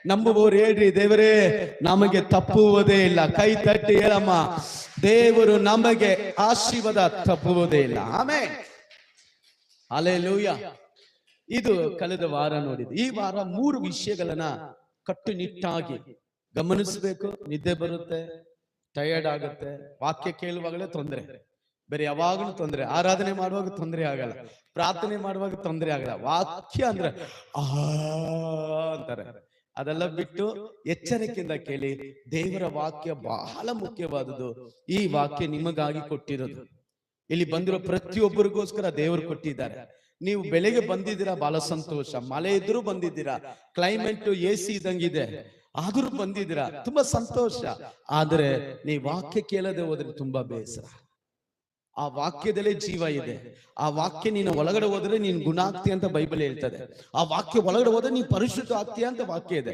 ನಂಬುವವರು ಹೇಳ್ರಿ, ದೇವರೇ ನಮಗೆ ತಪ್ಪುವುದೇ ಇಲ್ಲ. ಕೈ ತಟ್ಟಿ ಹೇಳಮ್ಮ, ದೇವರು ನಮಗೆ ಆಶೀರ್ವಾದ ತಪ್ಪುವುದೇ ಇಲ್ಲ. Amen, hallelujah. ಇದು ಕಳೆದ ವಾರ ನೋಡಿದ್ದು. ಈ ವಾರ 3 ವಿಷಯಗಳನ್ನ ಕಟ್ಟುನಿಟ್ಟಾಗಿ ಗಮನಿಸಬೇಕು. ನಿದ್ದೆ ಬರುತ್ತೆ, ಟಯರ್ಡ್ ಆಗುತ್ತೆ, ವಾಕ್ಯ ಕೇಳುವಾಗಲೇ ತೊಂದರೆ, ಬೇರೆ ಯಾವಾಗಲೂ ತೊಂದರೆ, ಆರಾಧನೆ ಮಾಡುವಾಗ ತೊಂದರೆ ಆಗಲ್ಲ, ಪ್ರಾರ್ಥನೆ ಮಾಡುವಾಗ ತೊಂದರೆ ಆಗಲ್ಲ. ವಾಕ್ಯ ಅಂದ್ರೆ ಅಂತಾರೆ. ಅದೆಲ್ಲ ಬಿಟ್ಟು ಎಚ್ಚರಿಕೆಯಿಂದ ಕೇಳಿ. ದೇವರ ವಾಕ್ಯ ಬಹಳ ಮುಖ್ಯವಾದುದು. ಈ ವಾಕ್ಯ ನಿಮಗಾಗಿ ಕೊಟ್ಟಿರೋದು. ಇಲ್ಲಿ ಬಂದಿರೋ ಪ್ರತಿಯೊಬ್ಬರಿಗೋಸ್ಕರ ದೇವರು ಕೊಟ್ಟಿದ್ದಾರೆ. ನೀವು ಬೆಳಗ್ಗೆ ಬಂದಿದ್ದೀರಾ, ಬಹಳ ಸಂತೋಷ. ಮಳೆ ಇದ್ರೂ ಬಂದಿದ್ದೀರಾ, ಕ್ಲೈಮೇಟ್ AC ಇದ್ದಂಗಿದೆ, ಆದ್ರೂ ಬಂದಿದ್ದೀರಾ, ತುಂಬಾ ಸಂತೋಷ. ಆದ್ರೆ ನೀವು ವಾಕ್ಯ ಕೇಳದೆ ಹೋದ್ರೆ ತುಂಬಾ ಬೇಸರ. ಆ ವಾಕ್ಯದಲ್ಲೇ ಜೀವ ಇದೆ. ಆ ವಾಕ್ಯ ನೀನು ಒಳಗಡೆ ಹೋದ್ರೆ ನೀನು ಗುಣ ಆಗ್ತೀಯ ಅಂತ ಬೈಬಲ್ ಹೇಳ್ತದೆ. ಆ ವಾಕ್ಯ ಒಳಗಡೆ ಹೋದ್ರೆ ನೀನು ಪರಿಶುದ್ಧ ಆಗ್ತೀಯ ಅಂತ ವಾಕ್ಯ ಇದೆ.